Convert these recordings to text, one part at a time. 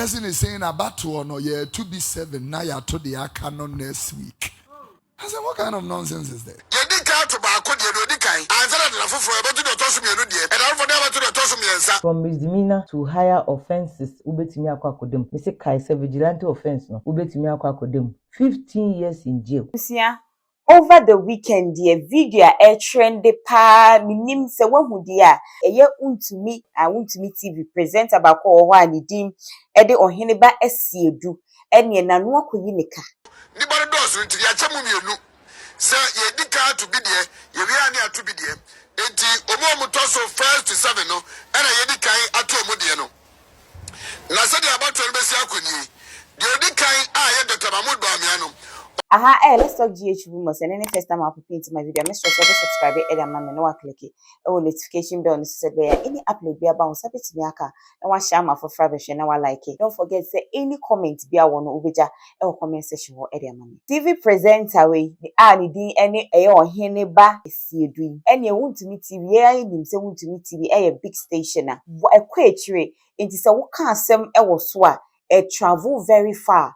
person is saying about to or no, yeah, to be 7, now you're to the canon next week. I said, what kind of nonsense is that? From misdemeanor to higher offenses, ubetimi akwakodem. Me say kaise vigilante offense no, ubetimi akwakodem. 15 years in jail. Over the weekend, the video trend pa minim se wahu dia eye Wontumi TV presenter ba ko ho ani dim e de Oheneba asiedu ene nanu akoyi nika Ni bari dosu nti ya chemu mienu se ye dika to be there ye wi ani atu be there enti omo toso 1 to 7 no ena ye dikan atu omo de no na se de abato be si akoni de dikan a ye Dr. Mahmoud Bawumia no. Let's talk GH rumors. And any first time I'll put into my video, make sure to subscribe and click it. Notification bell on any upload be about to me aka and one share my for fabric and I like it. Don't forget say any comment be a one ubeja or comment section or area money. TV presenter way the ani any Oheneba is you doing. Any Wontumi TV, I him say Wontumi TV a big station. A query into say what can sem swa travel very far.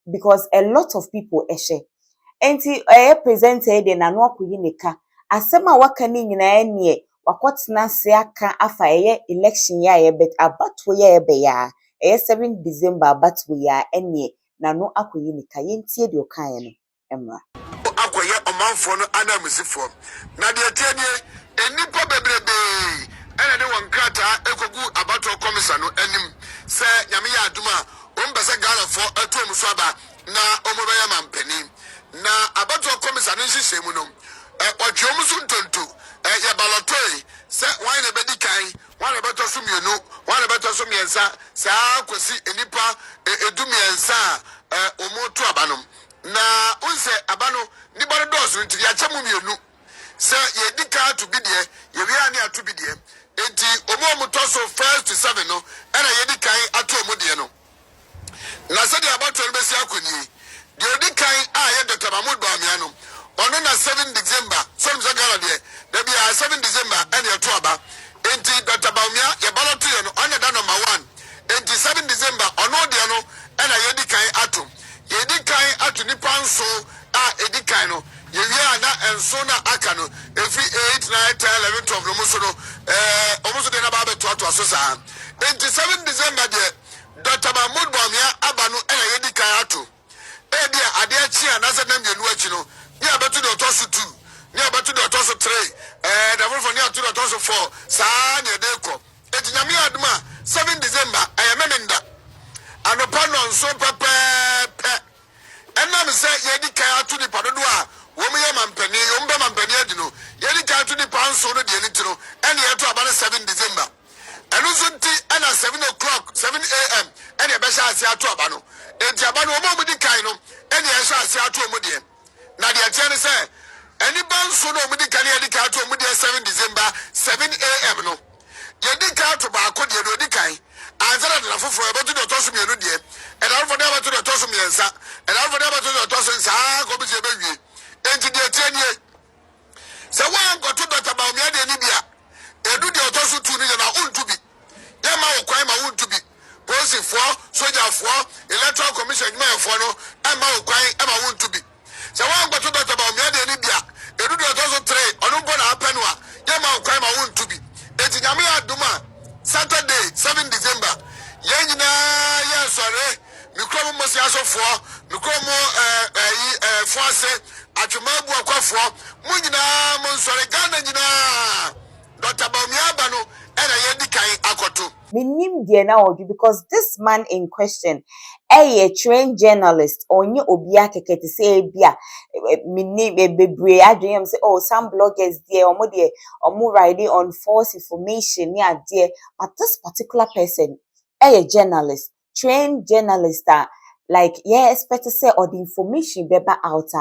Because a lot of people eshe enti presenter de na no akoyi nika asema waka ni nyina enie wakotena se aka afa election ya bet abatwo ya be ya 7 December abatwo ya enie na no akoyi nika yentie de okan no emra Akoye omanfo no anamsifo na de tienie enipa bebrebe ene de wankrata ekogu abatwo komisa no anim se nyame ya aduma ombese Ghana for atom so aba na omobeya mampani na abato komisa no nhihye mu no otwom so ntonto ya balotoi se wan na bedi kan wan na beto so mienu wan na beto so miensa sa kwesi enipa edumiensa omoto abanom na unse abano ni baro dosu nti ya chemu mienu se ye dika to be there ye wi ani atu be there enti omo toso 1 to 7 no era ye dikan atu omo de no na se de abato be si akoni de dikan a ye Dr. Mahmoud Bawumia no ono na 7 December so mza gara de there be 7 December ene to aba enti Dr. Bawumia ye baloto ye no ono da number 1 enti 7 December ono de no ena ye dikan atu ye dikan atu ni panso a edikan no ye wi ana enso na aka no every 8 9 10 11 12 no muso no omuso de na ba beto ato aso sa enti 7 December de Dr. Mahmoud Bawumia aba no ena ye dikan atu dia ade achi ana se na mienu achi no ni abetu de otoso 2 ni abetu de otoso 3 da for ni atu de otoso 4 sa na de ko enti nyame aduma 7 December ayamemenda anopa no nso pepe enam se ye dikan atu ni padodo a wo me ye mampani yo mbe mampani adi no ye dikan atu ni panso no de ni tiro ene ye to aba 7 December enu so nti ana 7 o'clock 7 a.m. ene ye be sha ase atu aba no enti aba no mo di kan no ene ye sha ase atu omo de na de ate ne se eni banso no mo di kan ye di kan atu omo de 7 December 7 a.m. no ye di kan atu ba ko de do di kan anzara de la foforo e betu de otoso mienu de e da foforo de betu de otoso miensa e da foforo de betu de otoso nsa ko bi se be wie enti de ate nie se wan ko to Dr. Bawumia de ni bia edu de otoso 2 ni na untubi ye ma wo kwan ma untubi police for soldier for electoral commission man for no ama wo kwan ama untubi se wan ko to Dr. Bawumia de ni bia edu de otoso 3 onu bo na apenu a ye ma wo kwan ma untubi enti nyame aduma Saturday 7 December yenyina ye sore mikromo mosi asofo mikromo foase atwemabu akwafo munyina mo sore Ghana nyina Dr. Bawumia ba no era ye dikan akoto minim de na odu because this man in question a trained journalist onye obi akekete say bia minim bebre adwem say oh some bloggers there omo riding on false information near there but this particular person a journalist trained journalist like yeah expect to say or the information beba out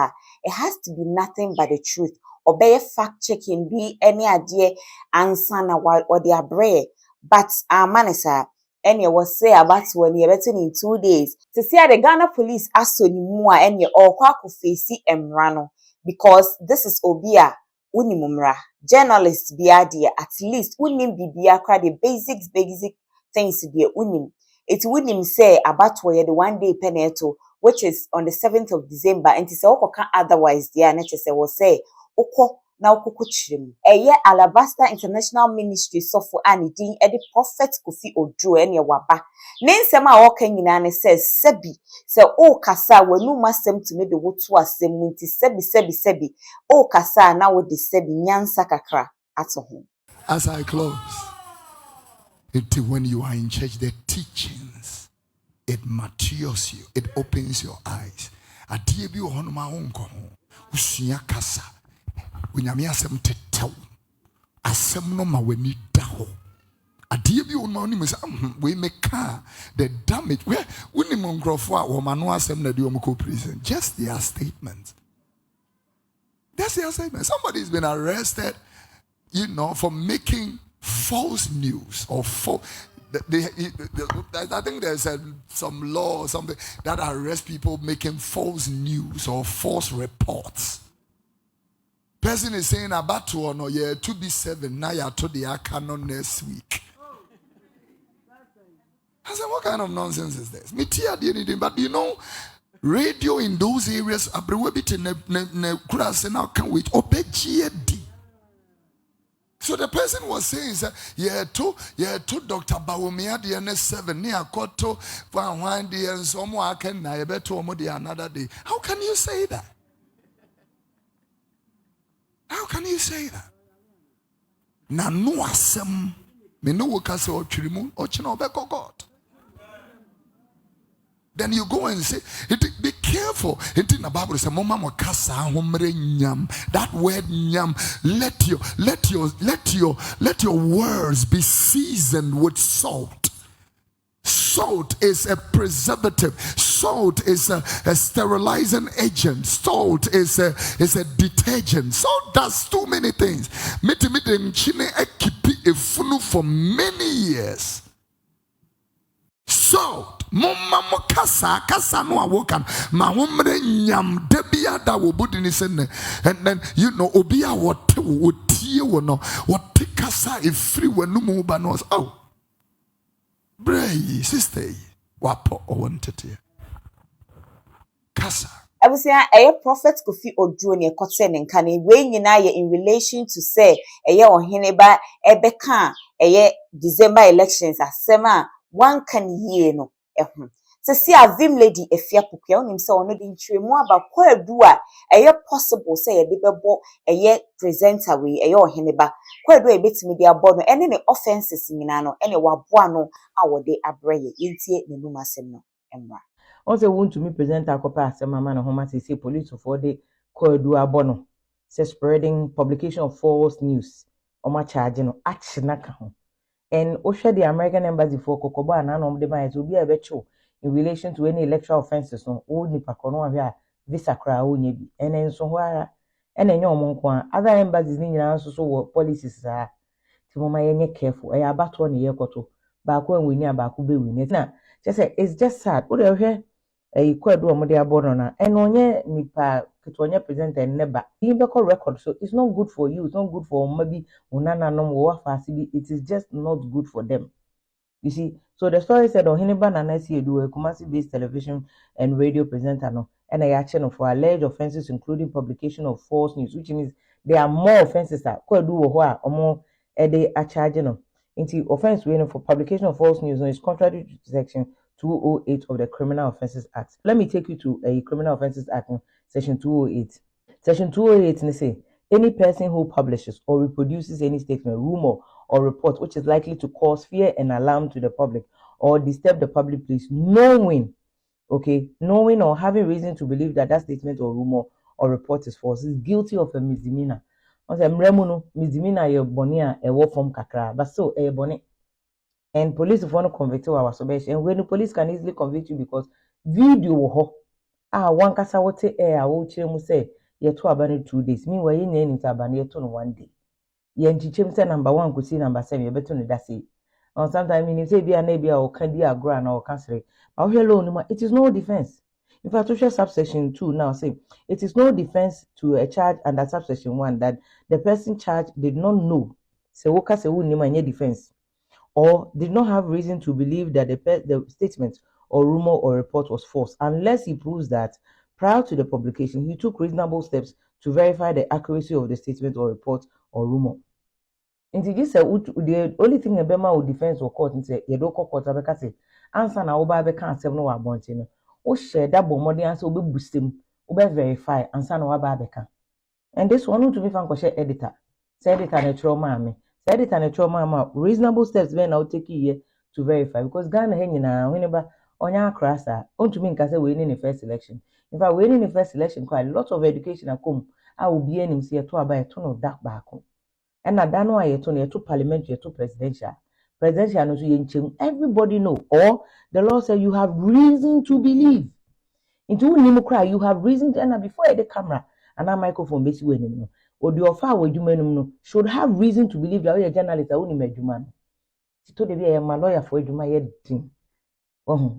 it has to be nothing but the truth or be fact checking be any idea answer na or their bread. But manasa any was say about when you're betting in 2 days to see the Ghana police asked to mua any or kwaku face emrano because this is obia unimumra journalist biadia at least unim bibia the basic things be unim It wouldn't say about where the 1 day peneto, which is on the 7th of December, and it's all otherwise, the NHS will say, Oko. Now kukuchim. Eye Alabaster International Ministry sofo ani din edi Prophet Kofi Oduro ene waba. Nensema a woka nyina ne says sebi se o kasa wanu masem to me de wotu asem nti sebi o kasa na wo de sebi nyansa kakra ato ho. As I close, when you are in church, the teachings, it matures you, it opens your eyes. Adie bi ho no ma ho nko ho. Usua kasa. Unyame asem tetew asem no ma wani da ho adie bi won ma oni me say we make the damage where woni mo nkrofo a wo ma no asem na de o ko prison just their statement. That's their statement. Somebody's been arrested, for making false news or I think there's some law or something that arrests people making false news or false reports. Person is saying about to no yeah to be 7 now you're to the canon next week. I said, what kind of nonsense is this? Me tia anything, but radio in those areas abrewebit ne grass now can wait obegd. So the person was saying yeah to Dr. Bawumia the NS7 near Koto one day and someone can na beto another day. How can you say that? How can you say that? Na no asem me no woka se otwirimu ochina obeko God. Then you go and say, be careful. In the Bible says, that word nyam, let your words be seasoned with salt. Salt is a preservative. Salt is a sterilizing agent. Salt is a detergent. Salt does too many things. For many years. Salt. Mama kasa no awokan ma homre nyam debia da wo budini sene and then obia wotie wo no wote kasa efri wanu mu ba no oh bray sister wapo owantete kasa I was saying a Prophet Kofi Oduro ne kote ne nka ne we nyina ye in relation to say Oheneba ebeka December elections asema one can year no se si avim lady efia pokua onim se ono de ntwemu aba kwadu a possible say ye de bebo presenter we Oheneba kwadu ebetimi de abo no ene ne offenses nyina no ene waboa no a wode abreye yentie ne numasem no emra. Also Wontumi presenter akopa asema ma na homa say police for the kwadu abo no say spreading publication of false news oma charge no action aka ho. And Osha the American embassy for Kokoba and Anom de Bias will be a becho in relation to any electoral offences no old Nipacono via visa crowd nebi and then so where and then your monk other embassies in so policies are Timoma careful a about 1 year koto back when we near Baku be win it now. Just say it's just sad. What do you a kwadu omode abonona and onye nipa ketonye present and never call record, so it's not good for you, it's not good for maybe unana no wo afasi. It is just not good for them, you see. So the story said Oheneba Nanasi Edu, a Kumasi based television and radio presenter no and a channel for alleged offenses including publication of false news, which means there are more offenses that kwadu or more they are charging into offense for publication of false news is contrary to section 208 of the Criminal Offences Act. Let me take you to a Criminal Offences Act, section 208. Section 208 they say any person who publishes or reproduces any statement, rumor, or report which is likely to cause fear and alarm to the public or disturb the public peace, knowing or having reason to believe that statement or rumor or report is false, is guilty of a misdemeanor. Misdemeanor ye bonia e wo form kakra, but so e boni. And police want to convict our submission. And when the police can easily convict you because video one kasa wote wo chemu say ye to abani 2 days. Meanwhile ye name abani ye to 1 day. Ye nchichem say number 1 kusi number 7 ye beto ne da say. Or sometimes you say bia na bia o kan di agro na o cancel. But it is no defense. In fact, social subsection 2 now say it is no defense to a charge under subsection 1 that the person charged did not know. Se woka se wo nima nye defense. or did not have reason to believe that the statement or rumor or report was false, unless he proves that prior to the publication, he took reasonable steps to verify the accuracy of the statement or report or rumor. Nti this the only thing Ebema would defense or court say you don't court abeka say answer na oba abeka asem no wa bonte no o share that bomodi answer obe boost him obe verify answer na wa abeka. And this one to be fan share editor. Say editor na trauma me. Say editor na trauma reasonable steps when now take here to verify because Ghana he nyina Oheneba onya akrasa onto me nka say we in the first election. In fact we in the first election quite a lot of education akom a obi anim say to aba to no dark back. And na dano ayeto na yeto parliamentary yeto presidential no so yenchem everybody know or the law say you have reason to believe into nimu cry you have reason to and before the camera and a microphone besi we nim no odi ofa wadwuma num no should have reason to believe that we journalist a woni madwuma no to de be ma lawyer for adwuma ye din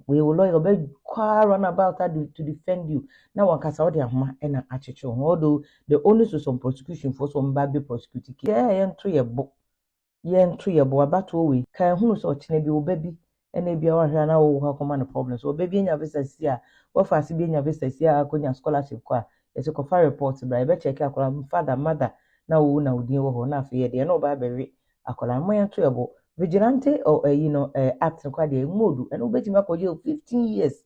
we will lawyer be run about to defend you now one kasa odi ahoma e na acheche although the only to some prosecution for some baby prosecuting yen to ye bo abato we kan hunu so chine bi obabi ena bia wa hwa na wo ha koma no problem so obabi nya visa sia wo fa se bi nya visa sia akonya scholarship kwa yesi ko fa report bra e be check akola father mother na wo na odin wo ho na afi ye de na oba bewe akola mo yen to ye bo vigilante or act kwa de modu and obetima ko jail 15 years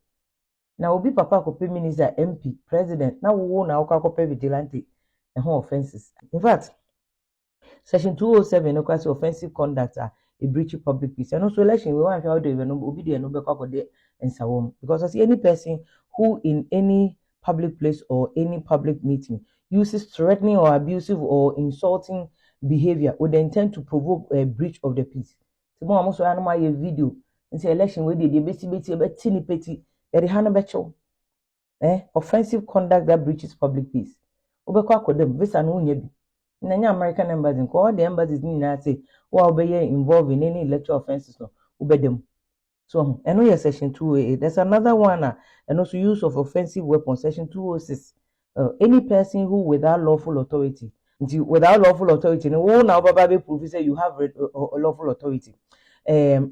na obi papa ko minister MP president na wo na wo ko vigilante offenses in fact section 207 no kwase offensive conduct a breach of public peace and also election we want how do we no obi de no be kwa de ensawom because as any person who in any public place or any public meeting uses threatening or abusive or insulting behavior with the intent to provoke a breach of the peace. Mo amoso ya no ma ye video nti election we dey beti ni peti e de hana becho offensive conduct that breaches public peace obekwa akodem visa no nya bi na nya American embassy ko all the embassies ni na say wa obeye involved in any electoral offenses no obedem so eno ye section 208 there's another one and also use of offensive weapon section 206 any person who without lawful authority without lawful authority no na obaba be prove say you have lawful authority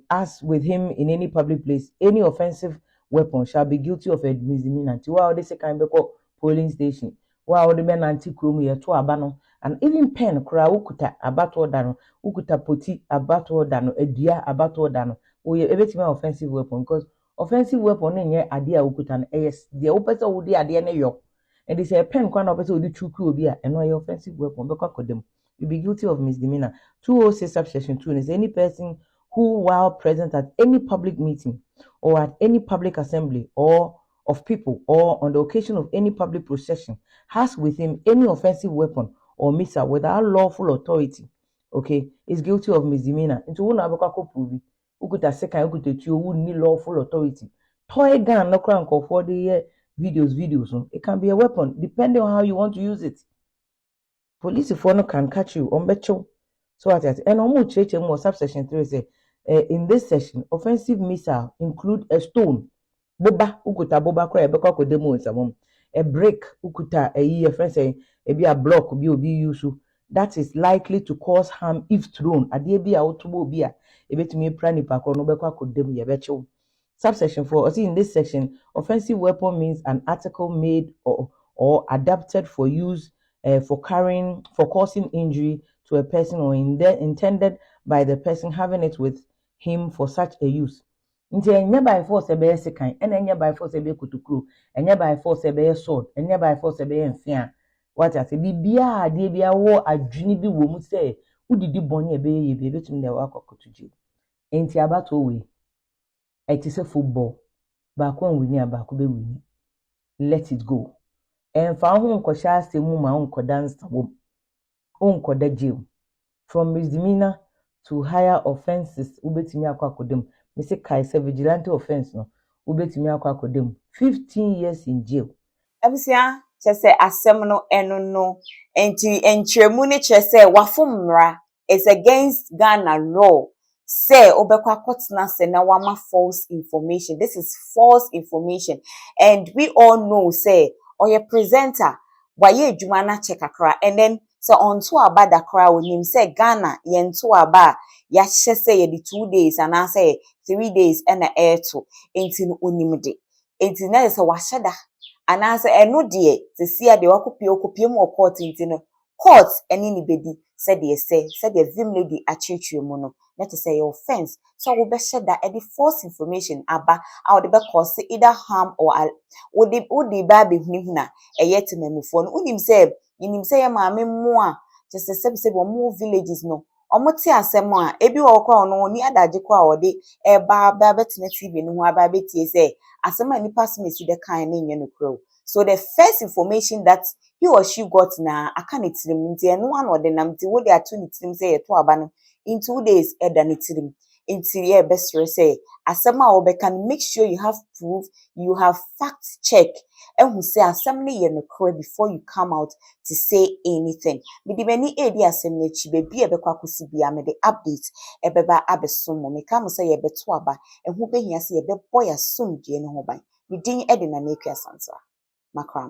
as with him in any public place any offensive weapon shall be guilty of a misdemeanor while they say can be called polling station while the men anti-chrome ye to abano and even pen kra ukuta abato dano ukuta poti abato dano edua abato dano we ebetima offensive weapon because offensive weapon nye ade a ukuta no yes the opesa wo de ade ne yo and they say pen kwa na opesa wo de chuku obi a eno ye offensive weapon be kwa kodem you be guilty of misdemeanor 206 subsection 2 is any person who while present at any public meeting or at any public assembly or of people or on the occasion of any public procession has with him any offensive weapon or missile without lawful authority okay is guilty of misdemeanor into one abekwa ko prove ukuta second ukuta tuo wu ni lawful authority toy gun no kran ko for the videos no it can be a weapon depending on how you want to use it police for no can catch you on becho so at and omo cheche mo subsection 3 say in this section offensive missile include a stone boba ukuta boba kwa ebekwa ko demo nsamom a break ukuta a friend say e be a block bi obi use that is likely to cause harm if thrown ade bi a otobo obi a ebetumi prani pa ko no bekwa ko demo ye becho subsection 4 see in this section offensive weapon means an article made or adapted for use for causing injury to a person or intended by the person having it with him for such a use. Nti enya by force ebe sekan, enya by force ebe kutukuru, enya by force ebe sword, enya by force ebe mfia. What I say bibia ade bia wo adwini bi wo mu say udidi boni ebe ye bi betumi na wakokotuji. Enti abato we. It is a football. Ba ko nwini abako be wini. Let it go. Emfa ho nkosha asemu ma nkoda nsabo. Onkoda jail. From misdemeanor to higher offenses ubetimi akwakodem me say kai se vigilante offense no ubetimi akwakodem 15 years in jail abusia chese asem no eno no enti enchiremu ni chese wafumra is against Ghana law say obekwa kotna se na wama false information. This is false information and we all know say oye presenter waye adwuma na check akra and then So on to aba da kra onim say Ghana yen to aba ya hye say ye 2 days and I say 3 days and na air to enti no onim de enti na say wa hyeda and I say eno de se sia de wakopie mu court enti no court eni ni bedi said the vim lady achichu mu no let us say your offense so we be hyeda e the false information aba how the be cause either harm or would the ba be huna e yet memufo no unim say yinim say maame mu a just say mo villages no omote asem a ebi wo kwa no ni adaje kwa wode e ba betene TV no ho aba betie say asem a nipa smesi de kan na nye no kro. So the first information that he or she got na aka nitirim nti eno an ode nam nti wo de ato nitirim say yeto aba no in 2 days e da nitirim nti ye best say asem a wo be can make sure you have proof, you have fact check who say asem ne ye no kro before you come out to say anything. Me di mani e di asem na chi be bi e be kwakosi bia me de update e beba abeso mo me kam say ye beto aba e hu behia say ye be boy asomdie ne ho ban me din e de na na akwa sansa makram